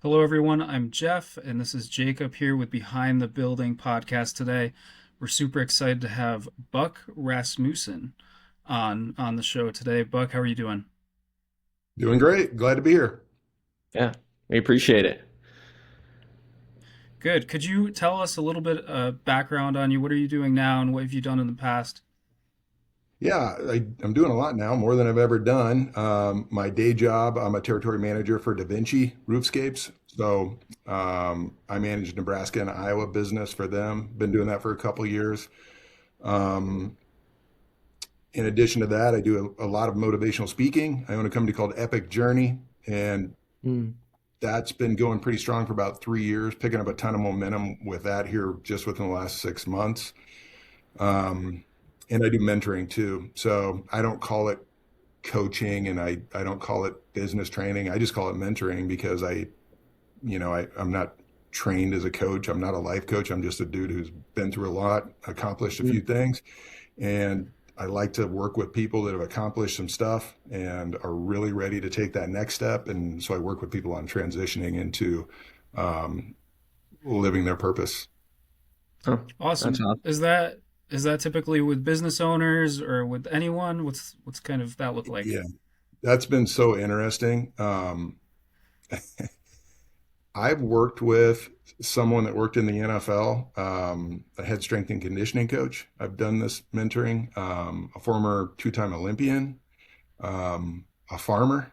Hello, everyone. I'm Jeff, and this is Jacob here with Behind the Building podcast today. We're super excited to have Buck Rasmussen on the show today. Buck, how are you doing? Doing great. Glad to be here. Yeah, we appreciate it. Good. Could you tell us a little bit background on you? What are you doing now, and what have you done in the past? Yeah, I'm doing a lot now, more than I've ever done. My day job, I'm a territory manager for Da Vinci Roofscapes. I manage Nebraska and Iowa business for them. Been doing that for a couple years. Um, in addition to that, I do a lot of motivational speaking. I own a company called Epic Journey, and Mm. that's been going pretty strong for about 3 years, picking up a ton of momentum with that here just within the last 6 months. Um, and I do mentoring too. So I don't call it coaching and I don't call it business training. I just call it mentoring because I'm not trained as a coach. I'm not a life coach. I'm just a dude who's been through a lot, accomplished a few Mm. things. And I like to work with people that have accomplished some stuff and are really ready to take that next step. And so I work with people on transitioning into um, living their purpose. Oh, that's Awesome. awesome. Is that typically with business owners or with anyone? What's kind of that look like? Yeah, that's been so interesting. I've worked with someone that worked in the NFL, a head strength and conditioning coach. I've done this mentoring, a former two-time Olympian, a farmer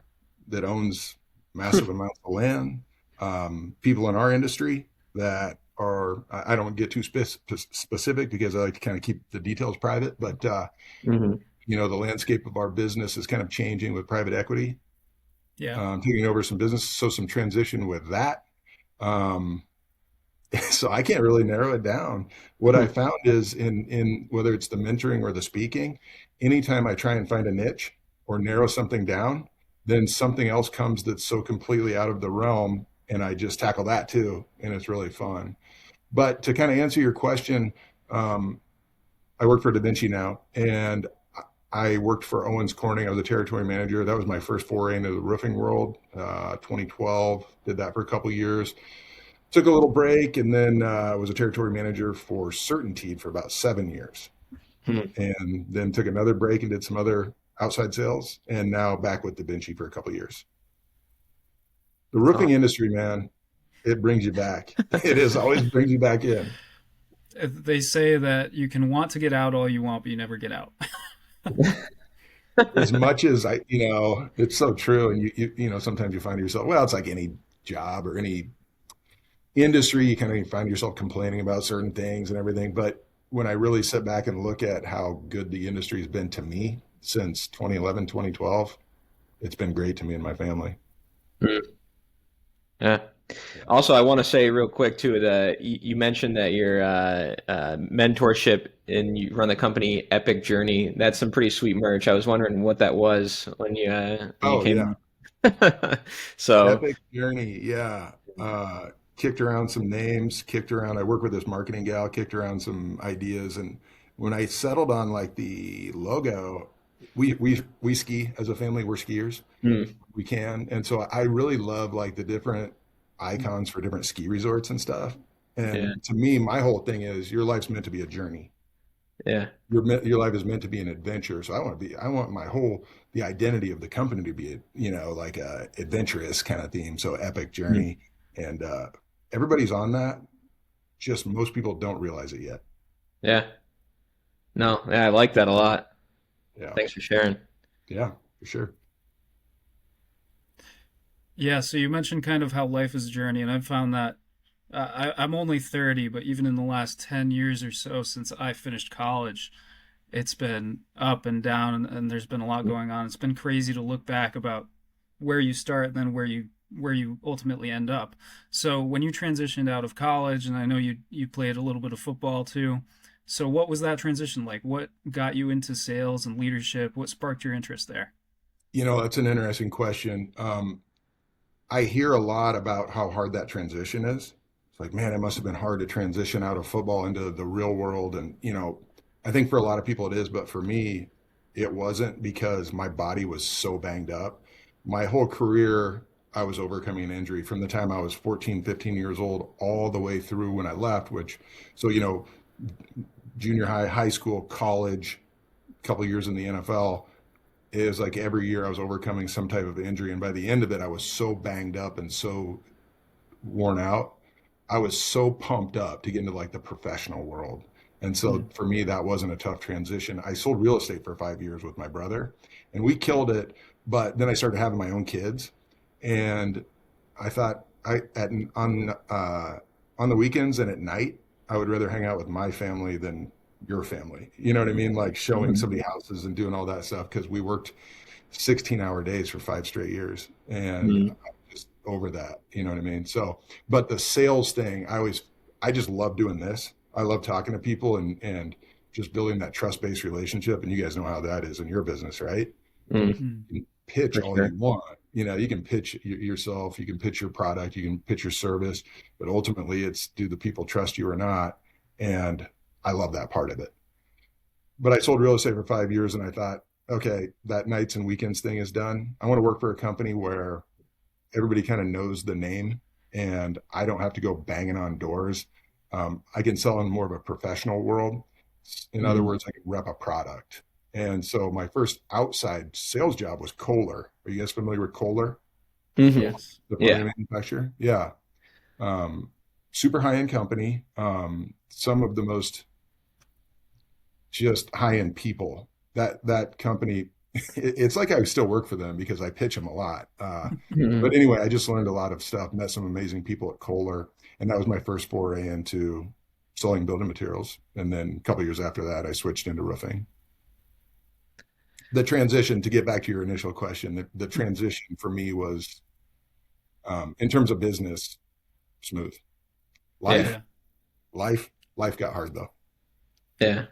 that owns massive amounts of land, people in our industry that are, I don't get too specific because I like to kind of keep the details private, but Hmm. the landscape of our business is kind of changing with private equity, Yeah. taking over some business. So some transition with that. Um, so I can't really narrow it down. What I found is in whether it's the mentoring or the speaking, anytime I try and find a niche or narrow something down, then something else comes that's so completely out of the realm, and I just tackle that too, and it's really fun. But to kind of answer your question, um, I work for Da Vinci now, and I worked for Owens Corning. I was a territory manager. That was my first foray into the roofing world. 2012, did that for a couple of years. Took a little break, and then was a territory manager for Certainty for about 7 years, Hmm. and then took another break and did some other outside sales, and now back with Da Vinci for a couple of years. The roofing Oh, industry, man, it brings you back. It is always brings you back in. They say that you can want to get out all you want, but you never get out. As much as it's so true. And sometimes you find yourself, well, it's like any job or any industry, you kind of find yourself complaining about certain things and everything. But when I really sit back and look at how good the industry has been to me since 2011, 2012, it's been great to me and my family. mm. Yeah. Yeah. Also, I want to say real quick too that you mentioned that your mentorship and you run the company Epic Journey. That's some pretty sweet merch. I was wondering what that was when you Oh, yeah. came. So, Epic journey. Yeah. Kicked around some names, kicked around, I work with this marketing gal, kicked around some ideas. And when I settled on like the logo, we ski as a family, we're skiers. mm, We can. And so I really love like the different icons for different ski resorts and stuff. yeah, And to me, my whole thing is your life's meant to be a journey. yeah, Your life is meant to be an adventure. So I want the identity of the company to be, like a adventurous kind of theme. So epic mm, journey. And everybody's on that. Just most people don't realize it yet. yeah. No, yeah, I like that a lot. Yeah. Thanks for sharing. Yeah, for sure. Yeah, so you mentioned kind of how life is a journey, and I've found that I'm only 30, but even in the last 10 years or so since I finished college, it's been up and down, and there's been a lot going on. It's been crazy to look back about where you start and then where you ultimately end up. So when you transitioned out of college, and I know you played a little bit of football too. So what was that transition like? What got you into sales and leadership? What sparked your interest there? That's an interesting question. I hear a lot about how hard that transition is. It's like, man, it must have been hard to transition out of football into the real world. And, I think for a lot of people it is, but for me, it wasn't because my body was so banged up. My whole career, I was overcoming an injury from the time I was 14, 15 years old, all the way through when I left, so, junior high, high school, college, a couple of years in the NFL, it was like every year I was overcoming some type of injury. And by the end of it, I was so banged up and so worn out. I was so pumped up to get into like the professional world. And so Mm. for me, that wasn't a tough transition. I sold real estate for 5 years with my brother and we killed it. But then I started having my own kids and I thought on the weekends and at night, I would rather hang out with my family than your family. You know what I mean? Like showing Mhm. somebody houses and doing all that stuff because we worked 16-hour days for 5 straight years. And Mm. I'm just over that. You know what I mean? So, but the sales thing, I just love doing this. I love talking to people and just building that trust-based relationship. And you guys know how that is in your business, right? Mm. Mm. You can pitch For all sure. you want. You can pitch yourself, you can pitch your product, you can pitch your service, but ultimately it's do the people trust you or not? And I love that part of it. But I sold real estate for 5 years and I thought, okay, that nights and weekends thing is done. I want to work for a company where everybody kind of knows the name and I don't have to go banging on doors. I can sell in more of a professional world. In other Mm. words, I can rep a product. And so my first outside sales job was Kohler. Are you guys familiar with Kohler, Hmm. Yes. the Yeah. plumbing manufacturer? Yeah. Um, Super high end company. Some of the most just high end people. That company, it's like I still work for them because I pitch them a lot. But Mhm. anyway, I just learned a lot of stuff, met some amazing people at Kohler, and that was my first foray into selling building materials. And then a couple of years after that, I switched into roofing. The transition, to get back to your initial question, the transition for me was, in terms of business, smooth. Yeah. Life, Yeah. life got hard though. Yeah.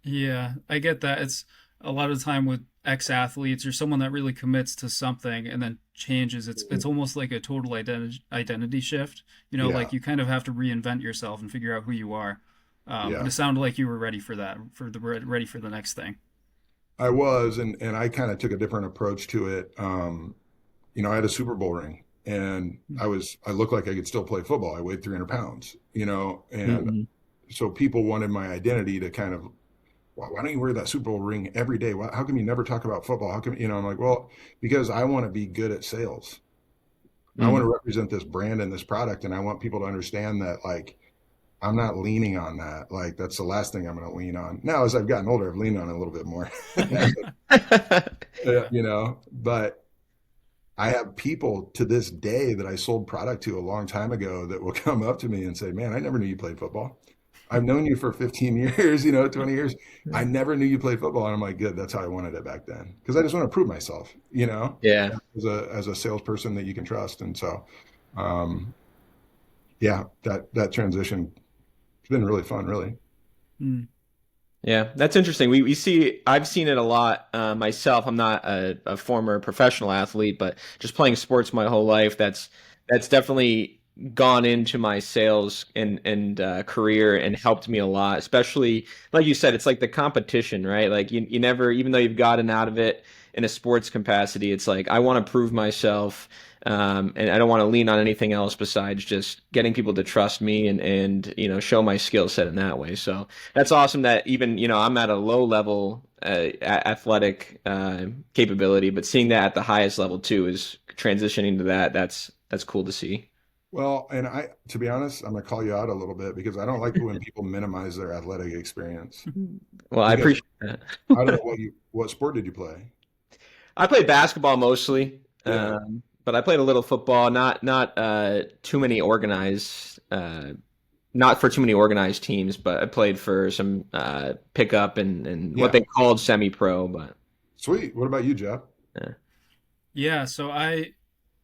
Yeah, I get that. It's a lot of the time with ex-athletes or someone that really commits to something and then changes. It's almost like a total identity shift. Yeah, Like you kind of have to reinvent yourself and figure out who you are. But yeah. it sounded like you were ready for that, ready for the next thing. I was, and I kind of took a different approach to it. I had a Super Bowl ring, and I looked like I could still play football. I weighed 300 pounds, and Mhm. so people wanted my identity to kind of, why don't you wear that Super Bowl ring every day? How come you never talk about football? How come, I'm like, well, because I want to be good at sales. I want Mm. to represent this brand and this product, and I want people to understand that, like, I'm not leaning on that. Like, that's the last thing I'm going to lean on. Now, as I've gotten older, I've leaned on it a little bit more, Yeah. but I have people to this day that I sold product to a long time ago that will come up to me and say, man, I never knew you played football. I've known you for 15 years, 20 years. I never knew you played football. And I'm like, good, that's how I wanted it back then. Because I just want to prove myself, Yeah. as a salesperson that you can trust. And so, um, yeah, that transition has been really fun, really. Mm. Yeah, that's interesting. I've seen it a lot myself. I'm not a former professional athlete, but just playing sports my whole life, that's definitely gone into my sales and career and helped me a lot. Especially like you said, it's like the competition, right? Like you never, even though you've gotten out of it in a sports capacity, it's like I want to prove myself. And I don't want to lean on anything else besides just getting people to trust me and show my skill set in that way. So that's awesome that even, I'm at a low level athletic capability, but seeing that at the highest level too is transitioning to that. That's cool to see. Well, and to be honest, I'm going to call you out a little bit because I don't like when people minimize their athletic experience. Well, I Because appreciate that. I don't know what sport did you play? I played basketball mostly, Yeah. but I played a little football. Not too many organized. Not for too many organized teams, but I played for some pickup and what Yeah. they called semi-pro. But Sweet. What about you, Jeff? uh, Yeah, so I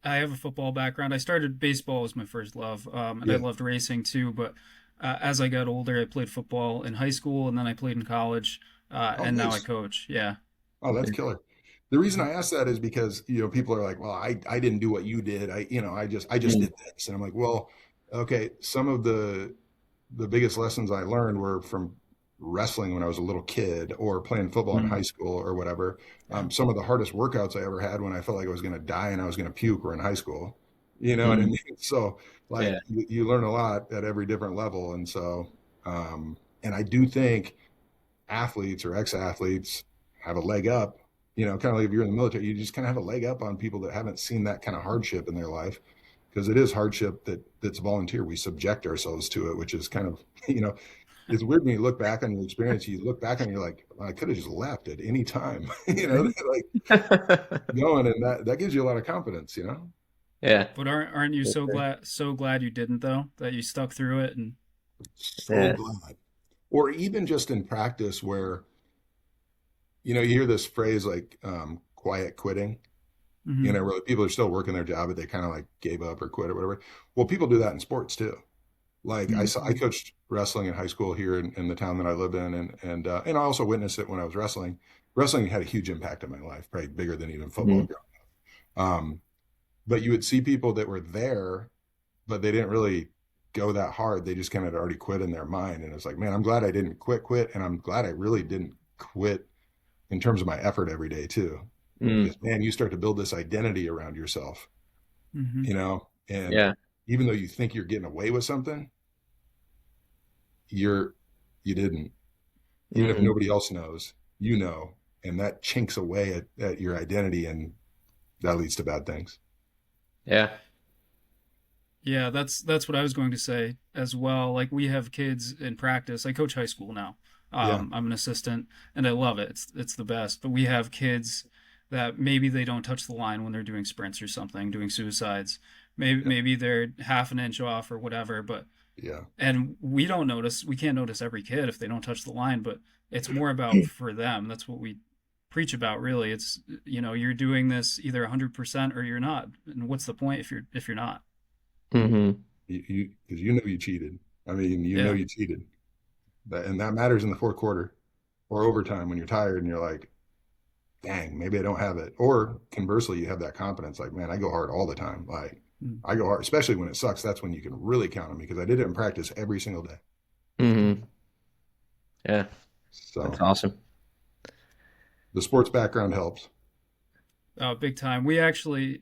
have a football background. I started baseball as my first love, and I Yeah. loved racing too. But as I got older, I played football in high school, and then I played in college, Oh, and now I nice. coach. Yeah. Oh, that's killer. The reason I ask that is because, people are like, well, I didn't do what you did. I just mm, did this. And I'm like, well, okay, some of the biggest lessons I learned were from wrestling when I was a little kid or playing football in mm, high school or whatever. Yeah. Some of the hardest workouts I ever had when I felt like I was going to die and I was going to puke were in high school. You know what I Mm. mean? So like Yeah. you learn a lot at every different level. And so, and I do think athletes or ex-athletes have a leg up, you know, kind of like if you're in the military, you just kind of have a leg up on people that haven't seen that kind of hardship in their life, because it is hardship that's volunteer. We subject ourselves to it, which is kind of, you know, it's weird when you look back on your experience, you look back and you're like, well, I could have just left at any time, you know, like going, and that gives you a lot of confidence, you know? Yeah. But aren't you so glad you didn't though, that you stuck through it and So Yeah. glad. Or even just in practice where, you know, you hear this phrase like quiet quitting, you hmm know, where people are still working their job, but they kind of like gave up or quit or whatever. Well, people do that in sports too. Like I Mm. coached wrestling in high school here in the town that I lived in, and I also witnessed it when I was wrestling. Wrestling had a huge impact on my life, probably bigger than even football. Mm. Um, but you would see people that were there, but they didn't really go that hard. They just kind of already quit in their mind, and it's like, man, I'm glad I didn't quit, and I'm glad I really didn't quit in terms of my effort every day too. Mm. Because man, you start to build this identity around yourself, hmm you know, and Yeah. even though you think you're getting away with something, you're you didn't. Even if Mm. nobody else knows, you know, and that chinks away at your identity, and that leads to bad things. Yeah. Yeah, that's what I was going to say as well. Like we have kids in practice. I coach high school now. Yeah, I'm an assistant and I love it. It's the best. But we have kids that maybe they don't touch the line when they're doing sprints or something, doing suicides. Maybe yeah, maybe they're half an inch off or whatever, but yeah. and we don't notice, we can't notice every kid if they don't touch the line, but it's more about for them. That's what we preach about really. It's you're doing this either 100% or you're not. And what's the point if you're not? Hmm. You because you know you cheated. I mean, you know Yeah. you cheated, and that matters in the fourth quarter or overtime when you're tired and you're like, dang, maybe I don't have it. Or conversely, you have that confidence, like, man, I go hard all the time. Like, Mm. I go hard, especially when it sucks. That's when you can really count on me because I did it in practice every single day. Hmm. Yeah. That's So awesome. the sports background helps. Big time. We actually,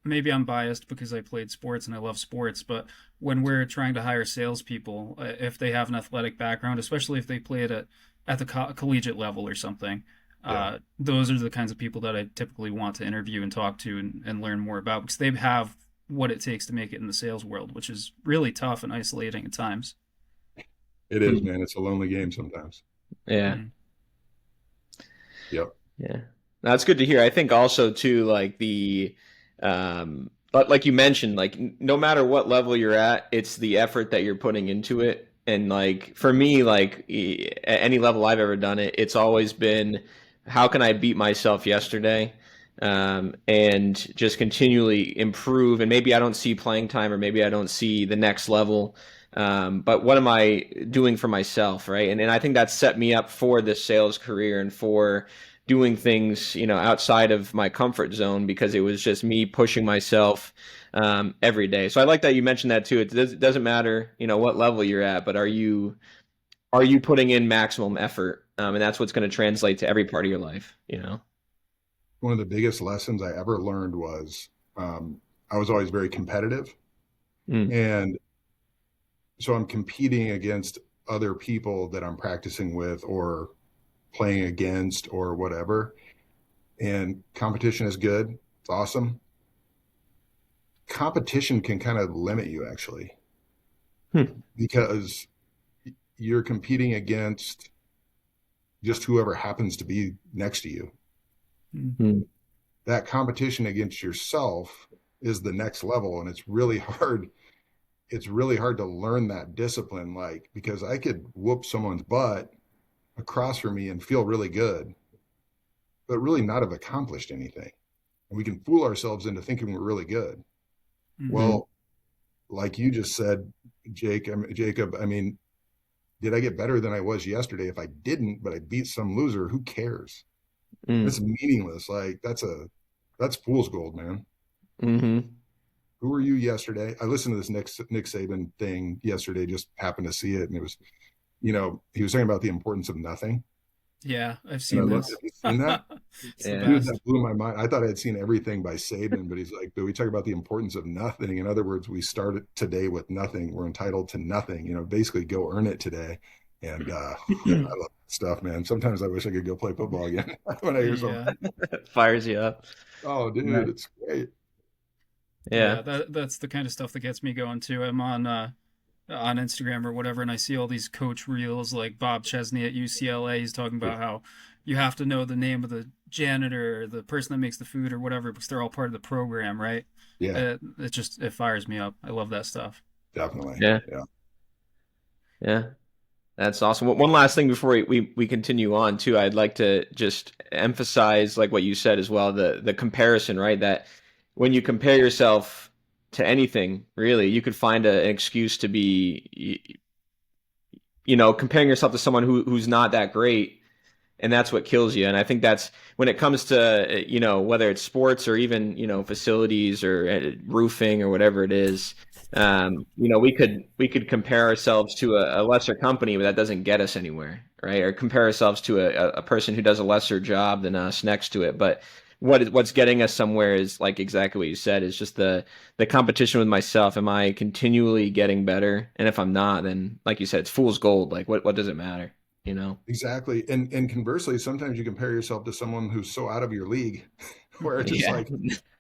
maybe I'm biased because I played sports and I love sports, but when we're trying to hire salespeople, if they have an athletic background, especially if they play it at the collegiate level or something, Yeah, those are the kinds of people that I typically want to interview and talk to and learn more about because they have what it takes to make it in the sales world, which is really tough and isolating at times. it is, Mm. man. It's a lonely game sometimes. Yeah. Mm. Yep. Yeah. That's good to hear. I think also too, like but like you mentioned, like no matter what level you're at, it's the effort that you're putting into it. And like for me, like at any level I've ever done it, it's always been how can I beat myself yesterday? And just continually improve. And maybe I don't see playing time or maybe I don't see the next level. But what am I doing for myself, right? And I think that set me up for this sales career and for doing things, outside of my comfort zone because it was just me pushing myself every day. So I like that you mentioned that too. It doesn't matter, what level you're at, but are you putting in maximum effort? And that's what's going to translate to every part of your life. One of the biggest lessons I ever learned was I was always very competitive. Mm. And so I'm competing against other people that I'm practicing with or playing against or whatever. And competition is good. It's awesome. Competition can kind of limit you actually Hmm. because you're competing against just whoever happens to be next to you. Mm. Hmm. That competition against yourself is the next level. And it's really hard. It's really hard to learn that discipline, like, because I could whoop someone's butt across from me and feel really good, but really not have accomplished anything. And we can fool ourselves into thinking we're really good. hmm Hmm. Well, like you just said, Jacob, I mean, did I get better than I was yesterday? If I didn't, but I beat some loser, who cares? Mm. It's meaningless. Like that's fool's gold, man. Hmm. Who were you yesterday? I listened to this Nick Saban thing yesterday, just happened to see it. And it was, he was talking about the importance of nothing. Yeah, I've And I seen looked, those. have you seen that? It's the Yeah. Dude, best. that blew my mind. I thought I had seen everything by Saban, but he's like, but we talk about the importance of nothing. In other words, we started today with nothing. We're entitled to nothing. Basically go earn it today. And I love that stuff, man. Sometimes I wish I could go play football again when I hear something. Yeah. Fires you up. Oh, dude, Right. it's great. Yeah, Yeah. that's the kind of stuff that gets me going too. I'm on Instagram or whatever, and I see all these coach reels like Bob Chesney at UCLA. He's talking Yeah, about how you have to know the name of the janitor or the person that makes the food or whatever because they're all part of the program, right? yeah, It fires me up. I love that stuff. definitely. Yeah. Yeah. Yeah. That's awesome. One last thing before we continue on too, I'd like to just emphasize like what you said as well, the comparison, right? That when you compare yourself to anything, really, you could find an excuse to be, comparing yourself to someone who's not that great, and that's what kills you. And I think that's when it comes to whether it's sports or even facilities or roofing or whatever it is. We could compare ourselves to a lesser company, but that doesn't get us anywhere, right? Or compare ourselves to a person who does a lesser job than us next to it. But what's getting us somewhere is like exactly what you said, is just the competition with myself. Am I continually getting better? And if I'm not, then like you said, it's fool's gold. Like what does it matter? You know? Exactly. And conversely, sometimes you compare yourself to someone who's so out of your league where it's just Yeah. like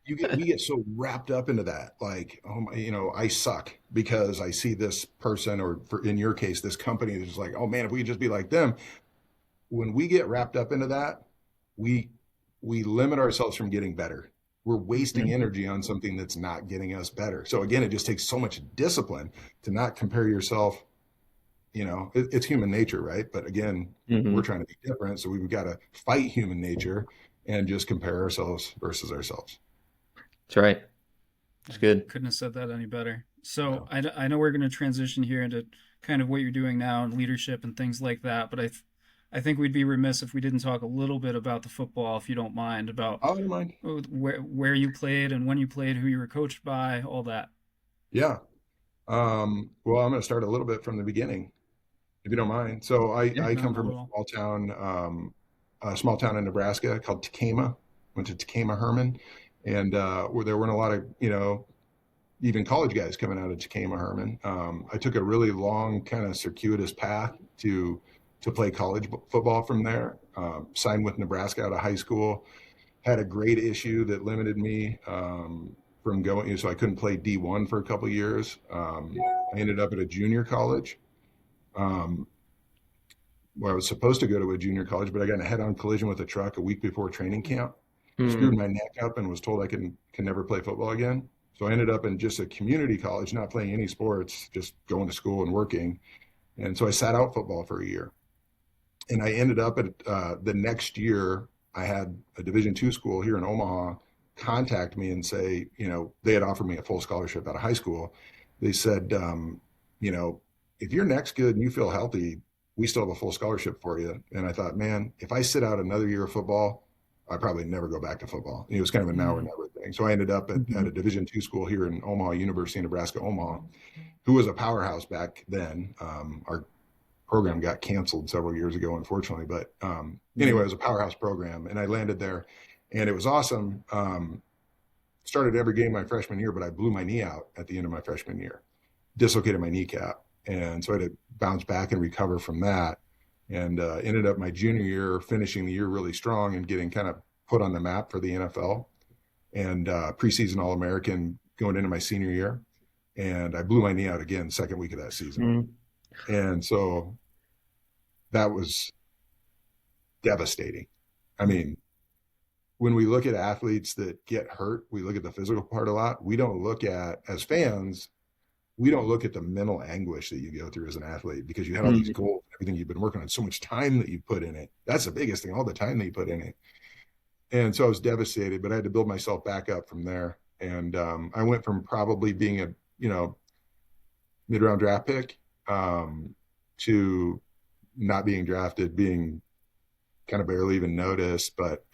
we get so wrapped up into that. Like, oh my, I suck because I see this person, or in your case, this company that's just like, oh man, if we could just be like them. When we get wrapped up into that, we we limit ourselves from getting better. We're wasting Mhm. energy on something that's not getting us better. So again, it just takes so much discipline to not compare yourself. It's human nature, right? But again, we're Mhm. trying to be different, so we've got to fight human nature and just compare ourselves versus ourselves. That's right. It's Yeah, good. couldn't have said that any better. So Yeah. I know we're going to transition here into kind of what you're doing now and leadership and things like that, but I think we'd be remiss if we didn't talk a little bit about the football, if you don't mind, about Oh, never mind. where you played and when you played, who you were coached by, all that. Yeah. Well, I'm going to start a little bit from the beginning, if you don't mind. So Yeah. I No, come not from at all. a small town in Nebraska called Tacoma. Went to Tacoma Herman, and where there weren't a lot of even college guys coming out of Tacoma Herman. I took a really long, kind of circuitous path to play college football from there. Signed with Nebraska out of high school. Had a grade issue that limited me from going, so I couldn't play D1 for a couple of years. I ended up at a junior college. Um, where I was supposed to go to a junior college, but I got in a head-on collision with a truck a week before training camp, screwed Hmm. my neck up, and was told I can never play football again. So I ended up in just a community college, not playing any sports, just going to school and working. And so I sat out football for a year. And I ended up at the next year. I had a Division II school here in Omaha contact me and say, they had offered me a full scholarship out of high school. They said, you know, if your neck's good and you feel healthy, we still have a full scholarship for you. And I thought, man, if I sit out another year of football, I probably never go back to football. It was kind of a now or Mm, never thing. So I ended up at a Division II school here in Omaha, University of Nebraska, Omaha, who was a powerhouse back then. Our program got canceled several years ago, unfortunately. But anyway, Hmm. it was a powerhouse program, and I landed there, and it was awesome. Started every game my freshman year, but I blew my knee out at the end of my freshman year, dislocated my kneecap, and so I had to bounce back and recover from that. And ended up my junior year finishing the year really strong and getting kind of put on the map for the NFL and preseason All American going into my senior year. And I blew my knee out again the second week of that season. Hmm. And so that was devastating. I mean, when we look at athletes that get hurt, we look at the physical part a lot. We don't look at, as fans, we don't look at the mental anguish that you go through as an athlete because you had all these Hmm. goals, everything you've been working on, so much time that you put in it. That's the biggest thing, all the time that you put in it. And so I was devastated, but I had to build myself back up from there. And I went from probably being a, mid-round draft pick to not being drafted, being kind of barely even noticed, but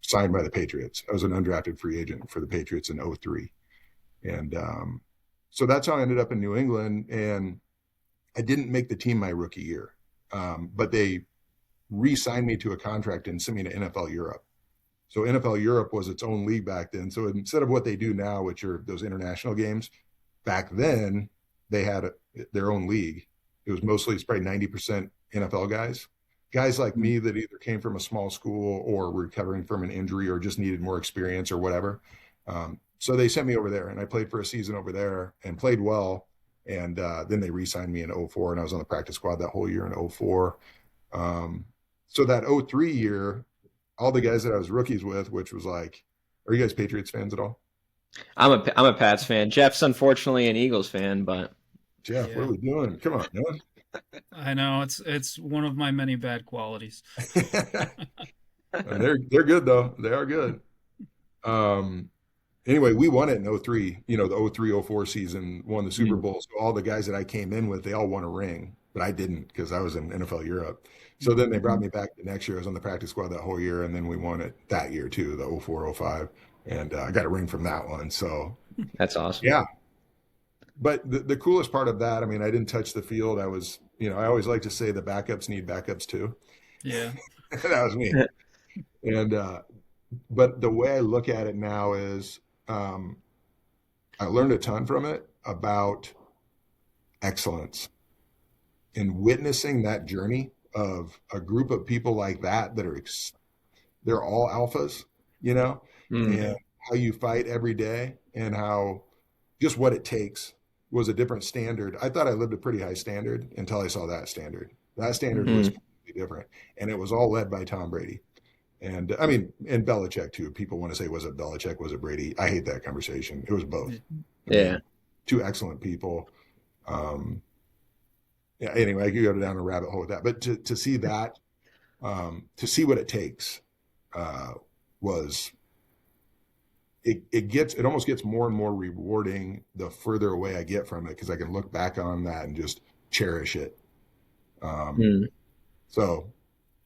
signed by the Patriots. I was an undrafted free agent for the Patriots in '03. And so that's how I ended up in New England. And I didn't make the team my rookie year. But they re-signed me to a contract and sent me to NFL Europe. So NFL Europe was its own league back then. So instead of what they do now, which are those international games, back then they had their own league. It was mostly, it's probably 90% NFL guys like me that either came from a small school or were recovering from an injury or just needed more experience or whatever. So they sent me over there, and I played for a season over there and played well. And then they re-signed me in 04, and I was on the practice squad that whole year in 04. So that 03 year, all the guys that I was rookies with, which was like, are you guys Patriots fans at all? I'm a Pats fan. Jeff's unfortunately an Eagles fan, but Jeff, what are we doing? Come on, man. I know it's one of my many bad qualities. And they're good though. They are good. Anyway, we won it in 03, the 03-04 season, won the Super Bowl. So all the guys that I came in with, they all won a ring, but I didn't because I was in NFL Europe. So then they brought me back the next year. I was on the practice squad that whole year, and then we won it that year too, the 04-05. And I got a ring from that one. So that's awesome. Yeah. But the coolest part of that, I mean, I didn't touch the field. I was, I always like to say the backups need backups too. Yeah. That was me. And, but the way I look at it now is I learned a ton from it about excellence and witnessing that journey of a group of people like that are, they're all alphas, and how you fight every day and how just what it takes was a different standard. I thought I lived a pretty high standard until I saw that standard. That standard was completely different. And it was all led by Tom Brady. And I mean, and Belichick too. People want to say, was it Belichick? Was it Brady? I hate that conversation. It was both. Yeah. Two excellent people. Yeah. Anyway, I could go down a rabbit hole with that, but to see that, to see what it takes, was it almost gets more and more rewarding the further away I get from it, because I can look back on that and just cherish it. So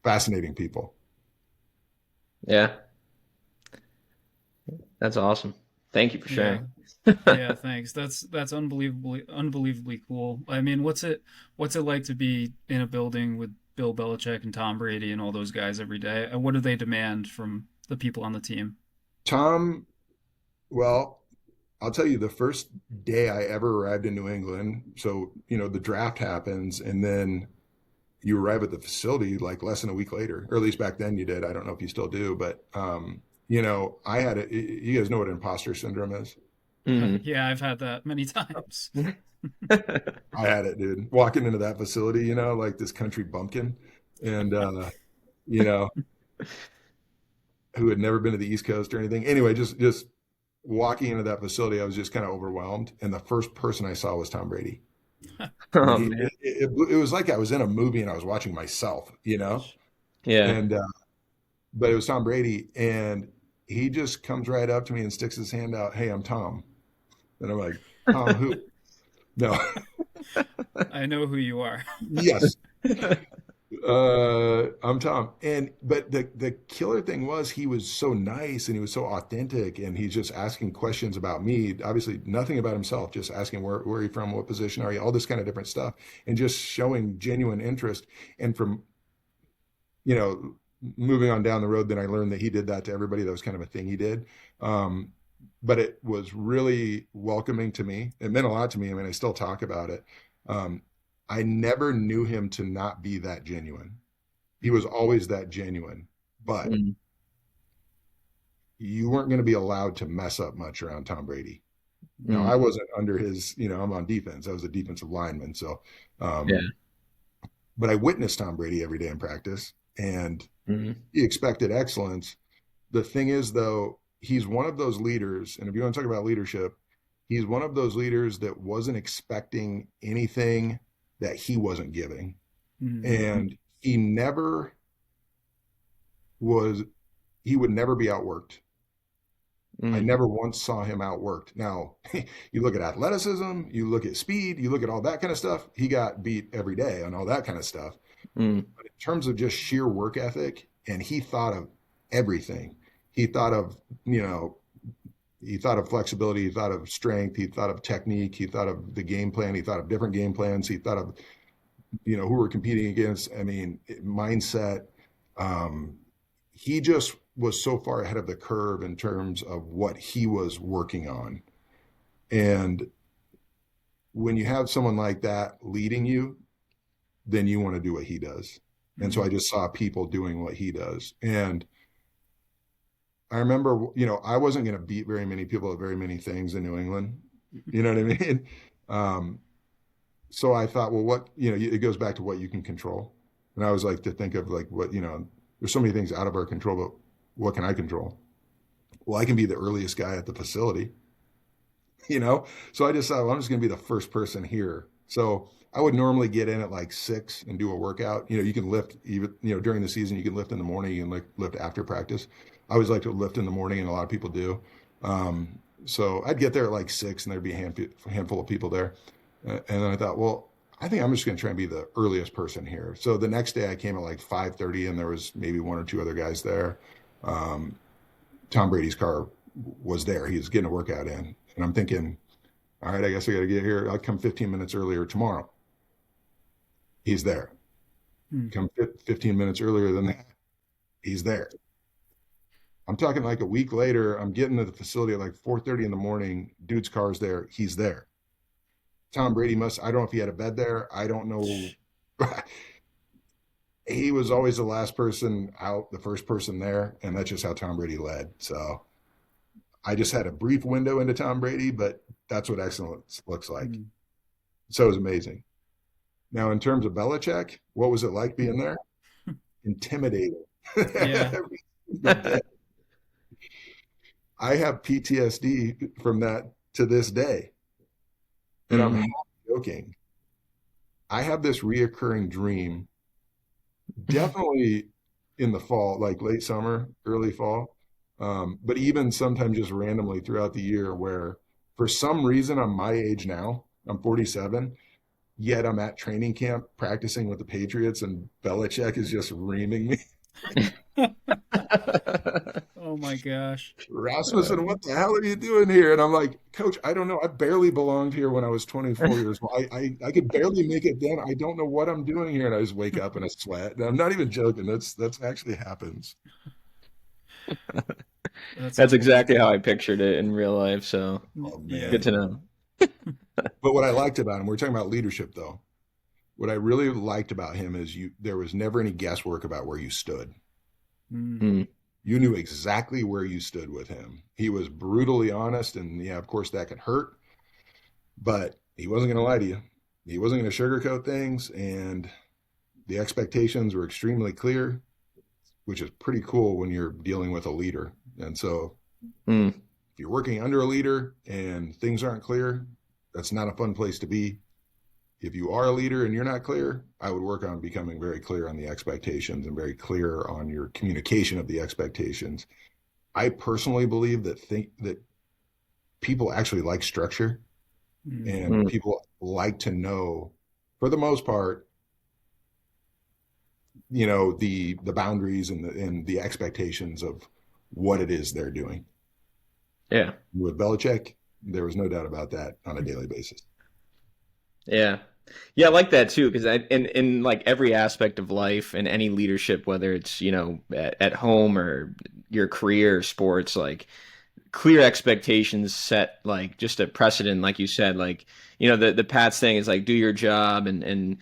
fascinating people. Yeah. That's awesome. Thank you for sharing. Yeah, thanks. That's unbelievably cool. I mean, what's it like to be in a building with Bill Belichick and Tom Brady and all those guys every day? And what do they demand from the people on the team? Tom, well, I'll tell you, the first day I ever arrived in New England, so, the draft happens, and then you arrive at the facility like less than a week later, or at least back then you did. I don't know if you still do, but, I had it. You guys know what imposter syndrome is? Yeah, I've had that many times. I had it, dude. Walking into that facility, like this country bumpkin, and, who had never been to the East Coast or anything. Anyway, just walking into that facility, I was just kind of overwhelmed. And the first person I saw was Tom Brady. It was like I was in a movie and I was watching myself, Yeah. And, but it was Tom Brady, and he just comes right up to me and sticks his hand out. Hey, I'm Tom. And I'm like, Tom, who? No. I know who you are. Yes. I'm Tom. But the killer thing was, he was so nice and he was so authentic, and he's just asking questions about me, obviously nothing about himself, just asking where are you from, what position are you, all this kind of different stuff, and just showing genuine interest. And from, moving on down the road, then I learned that he did that to everybody. That was kind of a thing he did. But it was really welcoming to me. It meant a lot to me. I mean, I still talk about it. I never knew him to not be that genuine. He was always that genuine, but you weren't going to be allowed to mess up much around Tom Brady. No, I wasn't under his, I'm on defense. I was a defensive lineman. So, but I witnessed Tom Brady every day in practice, and he expected excellence. The thing is, though, he's one of those leaders, and if you want to talk about leadership, he's one of those leaders that wasn't expecting anything that he wasn't giving. And he would never be outworked. I never once saw him outworked. Now, you look at athleticism, you look at speed, you look at all that kind of stuff. He got beat every day on all that kind of stuff. But in terms of just sheer work ethic, and he thought of everything. He thought of, he thought of flexibility, he thought of strength, he thought of technique, he thought of the game plan, he thought of different game plans, he thought of, who we're competing against. I mean, mindset. Um, he just was so far ahead of the curve in terms of what he was working on. And when you have someone like that leading you, then you want to do what he does. And so I just saw people doing what he does. And I remember, I wasn't going to beat very many people at very many things in New England. You know what I mean? Um, so I thought, well, it goes back to what you can control. And I always like to think of like there's so many things out of our control, but what can I control? Well, I can be the earliest guy at the facility, So I decided, well, I'm just going to be the first person here. So I would normally get in at like 6 and do a workout. You can lift even, during the season, you can lift in the morning, you can lift after practice. I always like to lift in the morning, and a lot of people do. So I'd get there at like 6 and there'd be a handful of people there. And then I thought, well, I think I'm just going to try and be the earliest person here. So the next day I came at like 5:30 and there was maybe 1 or 2 other guys there. Tom Brady's car was there. He was getting a workout in. And I'm thinking, all right, I guess I got to get here. I'll come 15 minutes earlier tomorrow. He's there. Come 15 minutes earlier than that. He's there. I'm talking like a week later, I'm getting to the facility at like 4:30 in the morning. Dude's car's there. He's there. Tom Brady I don't know if he had a bed there. I don't know. He was always the last person out, the first person there. And that's just how Tom Brady led. So I just had a brief window into Tom Brady, but that's what excellence looks like. So it was amazing. Now, in terms of Belichick, what was it like being there? Intimidating. Yeah. I have PTSD from that to this day. And I'm not joking. I have this reoccurring dream, definitely in the fall, like late summer, early fall. But even sometimes just randomly throughout the year where for some reason I'm my age now, I'm 47, yet I'm at training camp practicing with the Patriots and Belichick is just reaming me. Oh my gosh. Rasmussen, what the hell are you doing here? And I'm like, Coach, I don't know. I barely belonged here when I was 24 years old. I could barely make it then. I don't know what I'm doing here. And I just wake up in a sweat. And I'm not even joking. That's actually happens. That's exactly how I pictured it in real life. So good to know. But what I liked about him, we're talking about leadership though. What I really liked about him is there was never any guesswork about where you stood. You knew exactly where you stood with him. He was brutally honest, and yeah, of course that could hurt, but he wasn't going to lie to you. He wasn't going to sugarcoat things, and the expectations were extremely clear, which is pretty cool when you're dealing with a leader. And so if you're working under a leader and things aren't clear, that's not a fun place to be. If you are a leader and you're not clear, I would work on becoming very clear on the expectations and very clear on your communication of the expectations. I personally believe that people actually like structure and people like to know, for the most part, the boundaries and the expectations of what it is they're doing. Yeah. With Belichick, there was no doubt about that on a daily basis. Yeah. Yeah, I like that too, because in like every aspect of life and any leadership, whether it's, at home or your career or sports, like clear expectations set like just a precedent, like you said, like, the Pats thing is like do your job and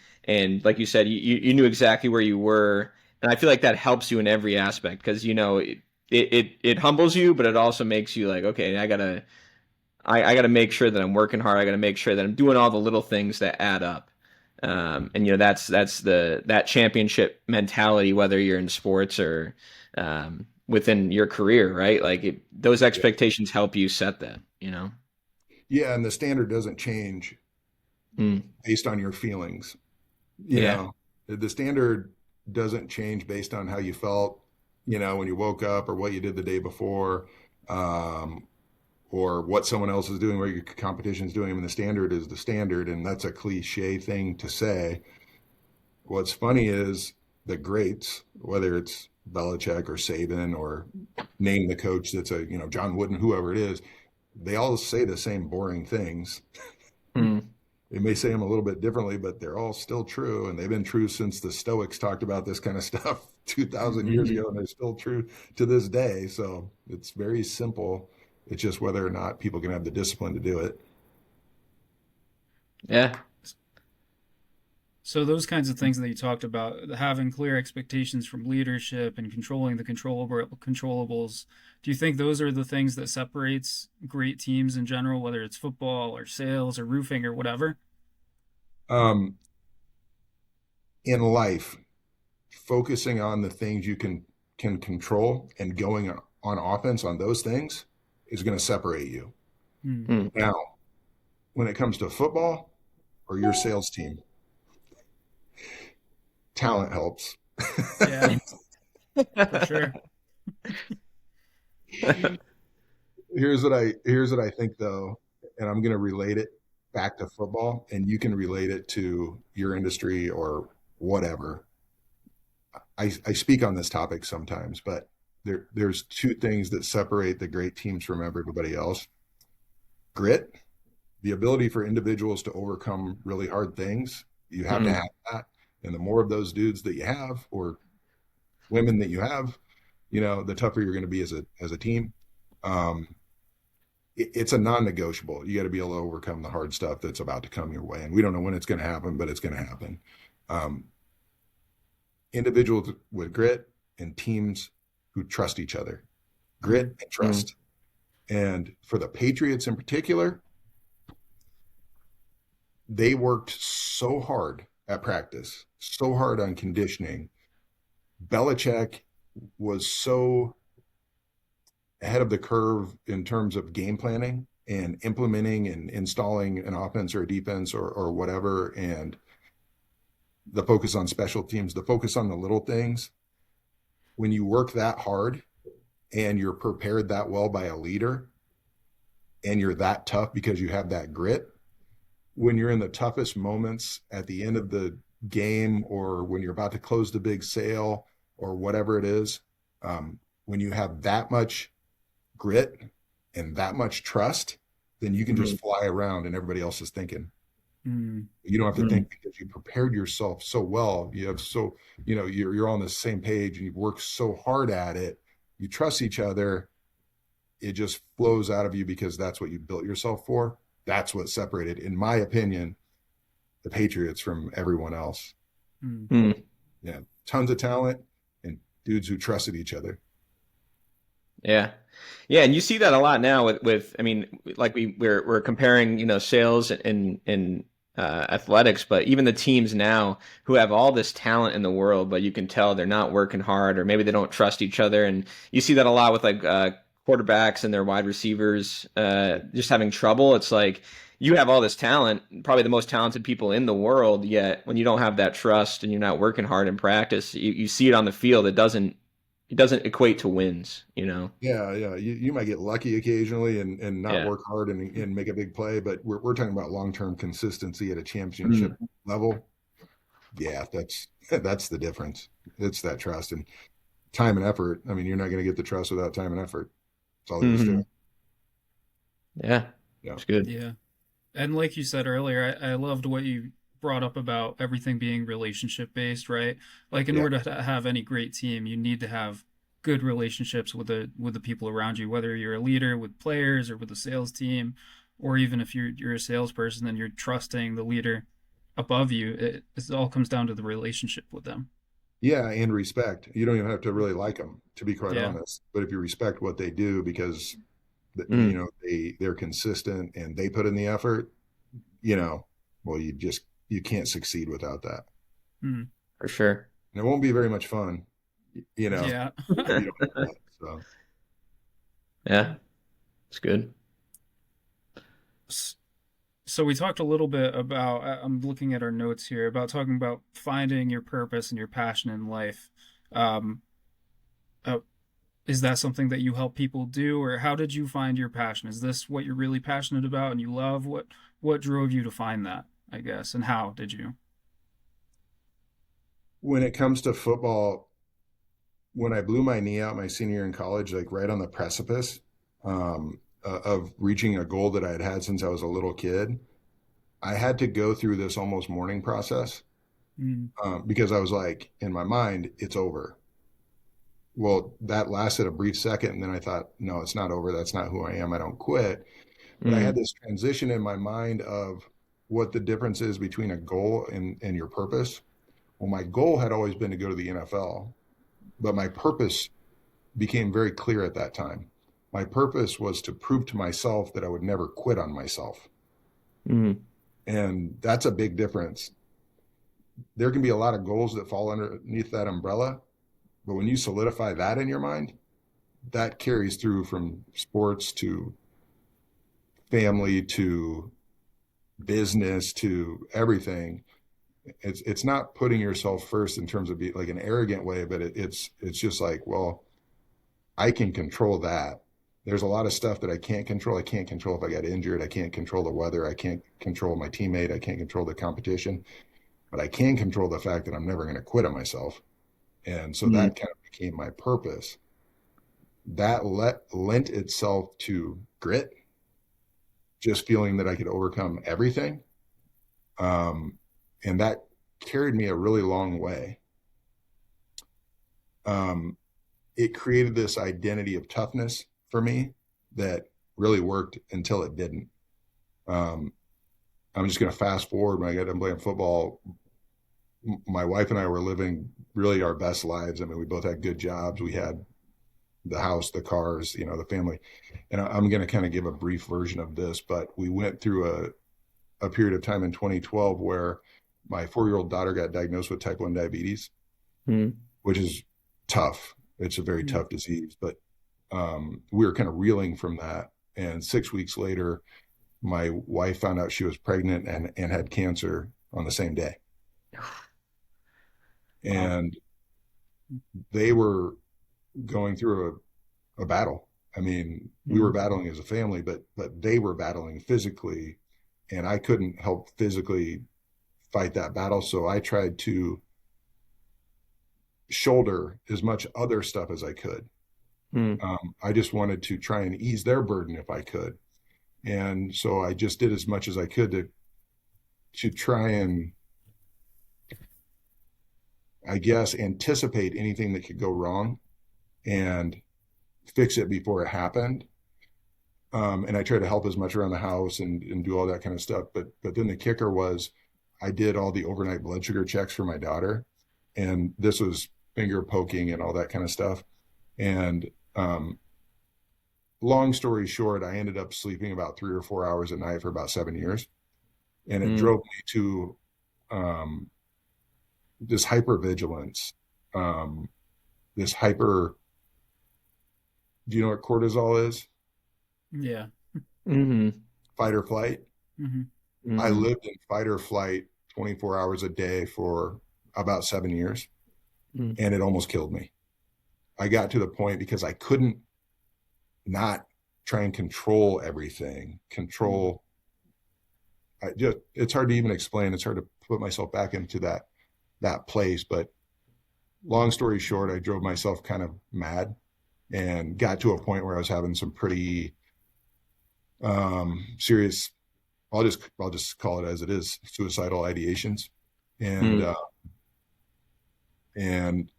like you said, you knew exactly where you were. And I feel like that helps you in every aspect because, it humbles you, but it also makes you like, okay, I gotta make sure that I'm working hard. I gotta make sure that I'm doing all the little things that add up. And that's that championship mentality, whether you're in sports or within your career, right? Like those expectations help you set that, Yeah, and the standard doesn't change based on your feelings. The standard doesn't change based on how you felt, when you woke up or what you did the day before. Or what someone else is doing, what your competition is doing. I mean, the standard is the standard, and that's a cliche thing to say. What's funny is the greats, whether it's Belichick or Saban or name the coach that's John Wooden, whoever it is, they all say the same boring things. They may say them a little bit differently, but they're all still true, and they've been true since the Stoics talked about this kind of stuff. 2,000 years Hmm. ago, and they're still true to this day. So it's very simple. It's just whether or not people can have the discipline to do it. Yeah. So those kinds of things that you talked about, having clear expectations from leadership and controlling the controllables, do you think those are the things that separates great teams in general, whether it's football or sales or roofing or whatever? Um, in life, focusing on the things you can control and going on offense on those things is going to separate you. Hmm. Mm. Now, when it comes to football or your sales team, talent helps. Yeah, for sure. Here's what I think though, and I'm going to relate it back to football, and you can relate it to your industry or whatever. I speak on this topic sometimes, but there's two things that separate the great teams from everybody else: grit, the ability for individuals to overcome really hard things. You have to Mm. have that, and the more of those dudes that you have, or women that you have, the tougher you're going to be as a team. Um, it's a non-negotiable. You got to be able to overcome the hard stuff that's about to come your way, and we don't know when it's going to happen, but it's going to happen. Um, Individuals with grit and teams who trust each other, grit Hmm. and Mm. trust. And for the Patriots in particular, they worked so hard at practice, so hard on conditioning. Belichick was so ahead of the curve in terms of game planning and implementing and installing an offense or a defense or whatever. And the focus on special teams, the focus on the little things. When you work that hard and you're prepared that well by a leader and you're that tough because you have that grit, when you're in the toughest moments at the end of the game or when you're about to close the big sale or whatever it is, when you have that much grit and that much trust, then you can Mm. just fly around and everybody else is thinking. Hmm. You don't have to Mm. think because you prepared yourself so well. You're on the same page and you've worked so hard at it. You trust each other. It just flows out of you because that's what you built yourself for. That's what separated, in my opinion, the Patriots from everyone else. Hmm. Mm. Yeah, tons of talent and dudes who trusted each other. Yeah. Yeah, and you see that a lot now with I mean, like we're comparing, sales and athletics, but even the teams now who have all this talent in the world, but you can tell they're not working hard, or maybe they don't trust each other, and you see that a lot with like quarterbacks and their wide receivers just having trouble. It's like you have all this talent, probably the most talented people in the world, yet when you don't have that trust and you're not working hard in practice, you see it on the field. It doesn't equate to wins. Yeah, yeah. You might get lucky occasionally and not Yeah. work hard and make a big play, but we're talking about long-term consistency at a championship Mm. level. Yeah, that's the difference. It's that trust and time and effort. I mean, you're not going to get the trust without time and effort. That's all there is to Hmm. it. Yeah, Yeah. it's good. Yeah. And like you said earlier, I loved what you brought up about everything being relationship based, right? Like in Yeah. order to have any great team, you need to have good relationships with the people around you, whether you're a leader with players or with a sales team, or even if you're a salesperson and you're trusting the leader above you, it all comes down to the relationship with them. Yeah, and respect. You don't even have to really like them, to be quite Yeah. honest. But if you respect what they do because Mm, they're consistent and they put in the effort, you know, well, you can't succeed without that. Hmm. for sure. And it won't be very much fun, you know, Yeah. if you don't have that. So Yeah, it's good. So we talked a little bit about, I'm looking at our notes here, about talking about finding your purpose and your passion in life. Um, uh, is that something that you help people do, or how did you find your passion? Is this what you're really passionate about and you love? What drove you to find that, I guess, and how did you? when it comes to football, when I blew my knee out my senior year in college, like right on the precipice of reaching a goal that I had since I was a little kid, I had to go through this almost mourning process Mm. because I was like, in my mind, it's over. Well, that lasted a brief second, and then I thought, no, it's not over. That's not who I am. I don't quit. But I had Mm, this transition in my mind of what the difference is between a goal and your purpose. Well, my goal had always been to go to the NFL, but my purpose became very clear at that time. My purpose was to prove to myself that I would never quit on myself. mm, And that's a big difference. There can be a lot of goals that fall underneath that umbrella, but when you solidify that in your mind, that carries through from sports to family to business to everything. It's not putting yourself first in terms of being like an arrogant way, but it's just like, well, I can control that. There's a lot of stuff that I can't control. I can't control if I got injured. I can't control the weather. I can't control my teammate. I can't control the competition, but I can control the fact that I'm never going to quit on myself. And so mm, that kind of became my purpose. That lent itself to grit, just feeling that I could overcome everything. Um, and that carried me a really long way. Um, it created this identity of toughness for me that really worked until it didn't. Um, I'm just going to fast forward. When I got done playing football, my wife and I were living really our best lives. I mean, we both had good jobs. We had the house, the cars, the family. And I'm going to kind of give a brief version of this, but we went through a period of time in 2012 where my 4-year-old daughter got diagnosed with type 1 diabetes, mm, which is tough. It's a very tough disease, but we were kind of reeling from that. And 6 weeks later, my wife found out she was pregnant and had cancer on the same day. Wow. And they were going through a battle. I mean, we were mm, battling as a family, but they were battling physically, and I couldn't help physically fight that battle. So I tried to shoulder as much other stuff as I could. mm, I just wanted to try and ease their burden if I could. And so I just did as much as I could to try and, I guess, anticipate anything that could go wrong and fix it before it happened. And I tried to help as much around the house and do all that kind of stuff. But then the kicker was I did all the overnight blood sugar checks for my daughter. And this was finger poking and all that kind of stuff. And long story short, I ended up sleeping about 3 or 4 hours a night for about 7 years. And it mm. drove me to this hypervigilance, um, this hyper, do you know what cortisol is? Yeah. Mhm. Fight or flight. Hmm. I Mhm. lived in fight or flight 24 hours a day for about 7 years, Mm. and it almost killed me. I got to the point because I couldn't not try and control everything, control. It's hard to even explain. It's hard to put myself back into that place. But long story short, I drove myself kind of mad and got to a point where I was having some pretty serious. I'll just call it as it is, suicidal ideations, and Mm. uh, and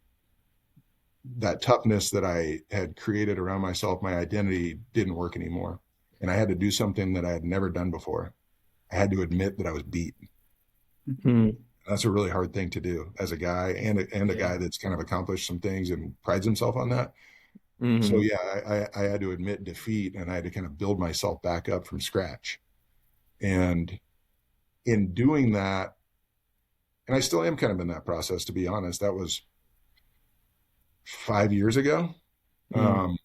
that toughness that I had created around myself, my identity didn't work anymore, and I had to do something that I had never done before. I had to admit that I was beat. Mm. That's a really hard thing to do as a guy and a Yeah. guy that's kind of accomplished some things and prides himself on that. So Mhm. yeah, I had to admit defeat, and I had to kind of build myself back up from scratch. And in doing that, and I still am kind of in that process, to be honest. That was 5 years ago. Mm.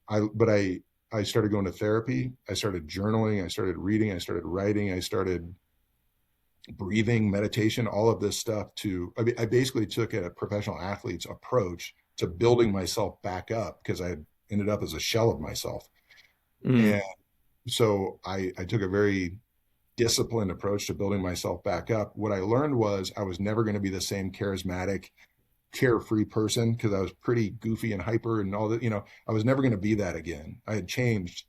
Um, but I started going to therapy. I started journaling. I started reading. I started writing. I started breathing, meditation, all of this stuff. I mean, I basically took a professional athlete's approach to building myself back up because I ended up as a shell of myself. And Mm. so I took a very disciplined approach to building myself back up. What I learned was I was never going to be the same charismatic, carefree person because I was pretty goofy and hyper and all that. I was never going to be that again. I had changed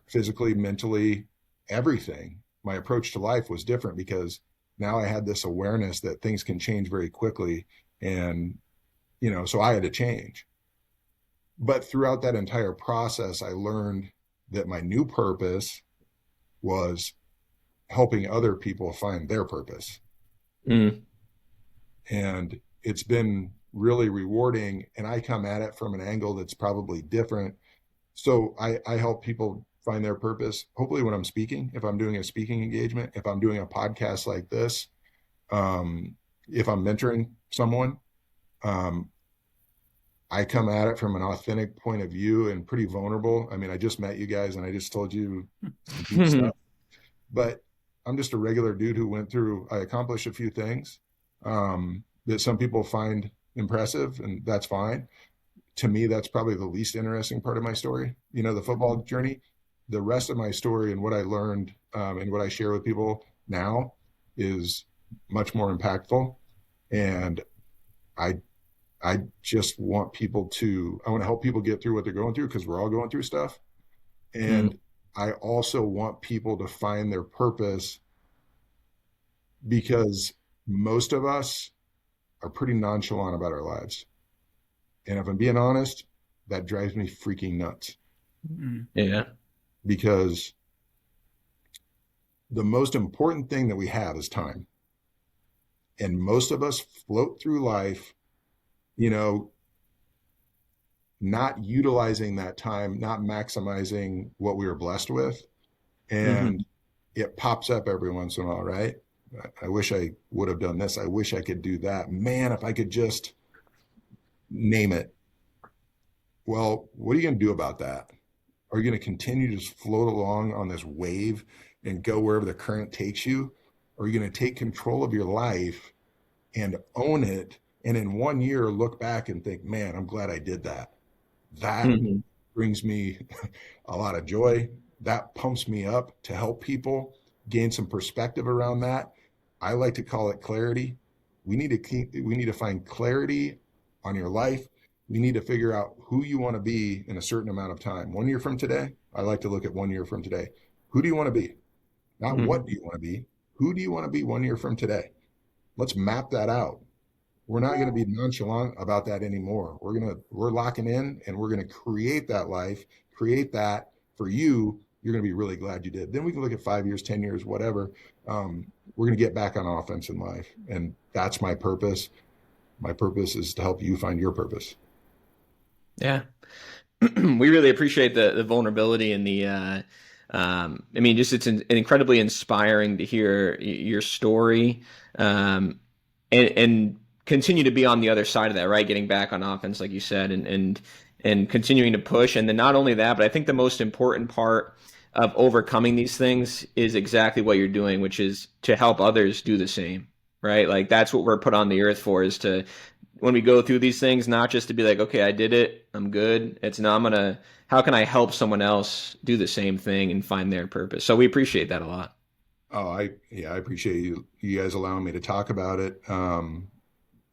physically, mentally, everything. My approach to life was different because now I had this awareness that things can change very quickly. And, so I had to change. But throughout that entire process, I learned that my new purpose was helping other people find their purpose. Mm. And it's been really rewarding. And I come at it from an angle that's probably different. So I help people find their purpose. Hopefully, when I'm speaking, if I'm doing a speaking engagement, if I'm doing a podcast like this, if I'm mentoring someone, um, I come at it from an authentic point of view and pretty vulnerable. I mean, I just met you guys and I just told you some deep stuff, but I'm just a regular dude who went through, I accomplished a few things that some people find impressive, and that's fine. To me, that's probably the least interesting part of my story. You know, the football journey, the rest of my story and what I learned and what I share with people now is much more impactful. And I I just want people to, I want to help people get through what they're going through because we're all going through stuff. Mm. And I also want people to find their purpose because most of us are pretty nonchalant about our lives. And if I'm being honest, that drives me freaking nuts Mm. Yeah. because the most important thing that we have is time. And most of us float through life, you know, not utilizing that time, not maximizing what we were blessed with. Hmm. And it pops up every once in a while, right? I wish I would have done this. I wish I could do that. Man, if I could just name it. Well, what are you going to do about that? Are you going to continue to just float along on this wave and go wherever the current takes you? Or are you going to take control of your life and own it? And in 1 year, look back and think, man, I'm glad I did that. That Hmm. brings me a lot of joy. That pumps me up to help people gain some perspective around that. I like to call it clarity. We need to find clarity on your life. We need to figure out who you want to be in a certain amount of time. 1 year from today, I like to look at 1 year from today. Who do you want to be? Not Hmm. what do you want to be? Who do you want to be 1 year from today? Let's map that out. We're not going to be nonchalant about that anymore. We're locking in and we're going to create that life, create that for you. You're going to be really glad you did. Then we can look at 5 years, 10 years, whatever. We're going to get back on offense in life. And that's my purpose. My purpose is to help you find your purpose. Yeah. We really appreciate the vulnerability and the I mean, just it's incredibly inspiring to hear your story, and continue to be on the other side of that, right? Getting back on offense, like you said, and continuing to push. And then not only that, but I think the most important part of overcoming these things is exactly what you're doing, which is to help others do the same, right? Like that's what we're put on the earth for, is to, when we go through these things, not just to be like, okay, I did it, I'm good. It's now I'm gonna, how can I help someone else do the same thing and find their purpose? So we appreciate that a lot. Oh, I appreciate you guys allowing me to talk about it.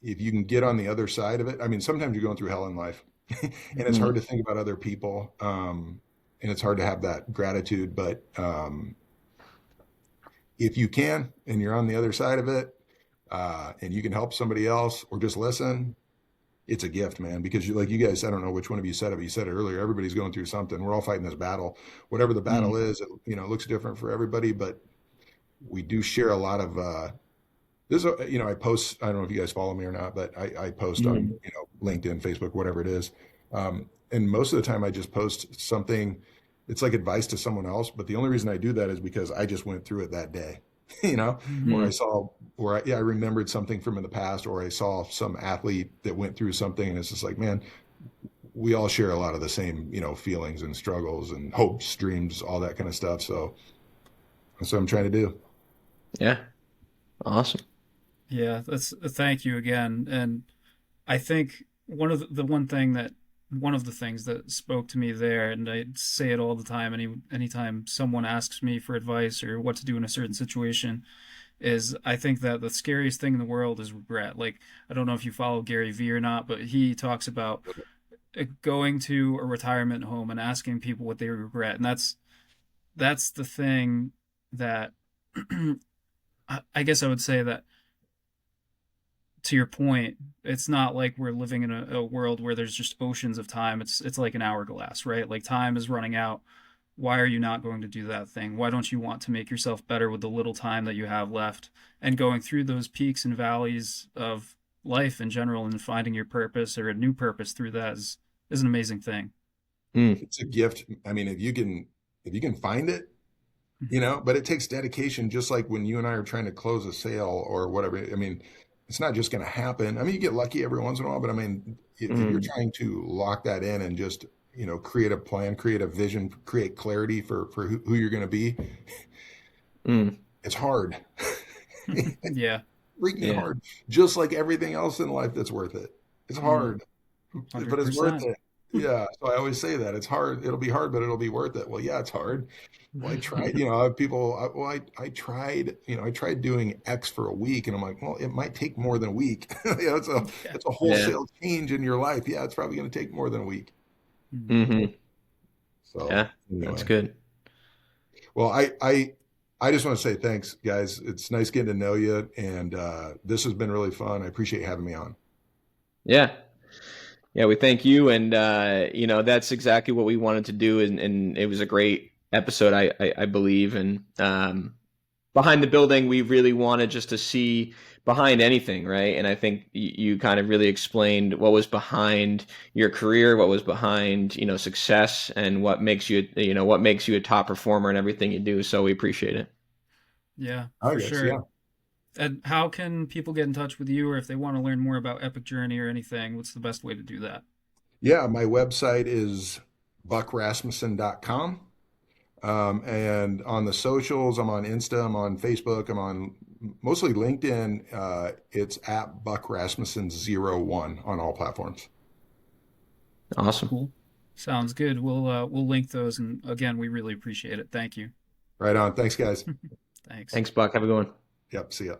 If you can get on the other side of it, I mean, sometimes you're going through hell in life, and it's hard Mm. to think about other people, and it's hard to have that gratitude. But if you can, and you're on the other side of it, and you can help somebody else or just listen, it's a gift, man. Because like you guys, I don't know which one of you said it, but you said it earlier. Everybody's going through something. We're all fighting this battle. Whatever the battle Mm. is, it looks different for everybody, but we do share a lot of this. I post. I don't know if you guys follow me or not, but I post on Mm. LinkedIn, Facebook, whatever it is. And most of the time, I just post something. It's like advice to someone else. But the only reason I do that is because I just went through it that day. Or I Mm. saw, I remembered something from in the past, or I saw some athlete that went through something, and it's just like, man, we all share a lot of the same, feelings and struggles and hopes, dreams, all that kind of stuff. So that's what I'm trying to do. Yeah. Awesome. Yeah, that's thank you again. And I think one of the things that spoke to me there, and I say it all the time, anytime someone asks me for advice or what to do in a certain situation, is I think that the scariest thing in the world is regret. Like, I don't know if you follow Gary Vee or not, but he talks about going to a retirement home and asking people what they regret. And that's the thing that I guess I would say that to your point, it's not like we're living in a world where there's just oceans of time. It's like an hourglass, right? Like time is running out. Why are you not going to do that thing? Why don't you want to make yourself better with the little time that you have left? And going through those peaks and valleys of life in general and finding your purpose or a new purpose through that is an amazing thing. Mm. It's a gift. I mean, if you can find it, you Mhm. know, but it takes dedication, just like when you and I are trying to close a sale or whatever. I mean, it's not just going to happen. I mean, you get lucky every once in a while, but I mean, if you're Mm. trying to lock that in and just, you know, create a plan, create a vision, create clarity for who you're going to be, Mm. it's hard. Yeah, Freaking Yeah. hard. Just like everything else in life that's worth it. It's mm, hard, but it's worth 100%. it. Yeah. So I always say that it's hard. It'll be hard, but it'll be worth it. Well, yeah, it's hard. Well, I tried, you know, I have people, I tried, you know, I tried doing X for a week and I'm like, well, it might take more than a week. You know, Yeah. it's a Yeah. wholesale change in your life. Yeah, it's probably going to take more than a week. Mm. Hmm. So Yeah. That's anyway, good. well, I just want to say thanks, guys. It's nice getting to know you. And this has been really fun. I appreciate having me on. Yeah. Yeah, we thank you, and that's exactly what we wanted to do, and it was a great episode, I believe. And behind the building, we really wanted just to see behind anything, right? And I think you kind of really explained what was behind your career, what was behind success, and what makes you a top performer in everything you do. So we appreciate it. Yeah, All for right, guys. Yeah. sure. And how can people get in touch with you, or if they want to learn more about Epic Journey or anything, what's the best way to do that? Yeah. My website is buckrasmussen.com. And on the socials, I'm on Insta, I'm on Facebook, I'm on mostly LinkedIn. It's at Buck Rasmussen 01 on all platforms. Awesome. Cool. Sounds good. We'll link those, and again, we really appreciate it. Thank you. Right on. Thanks, guys. Thanks. Thanks, Buck. Have a good one. Yep. See ya.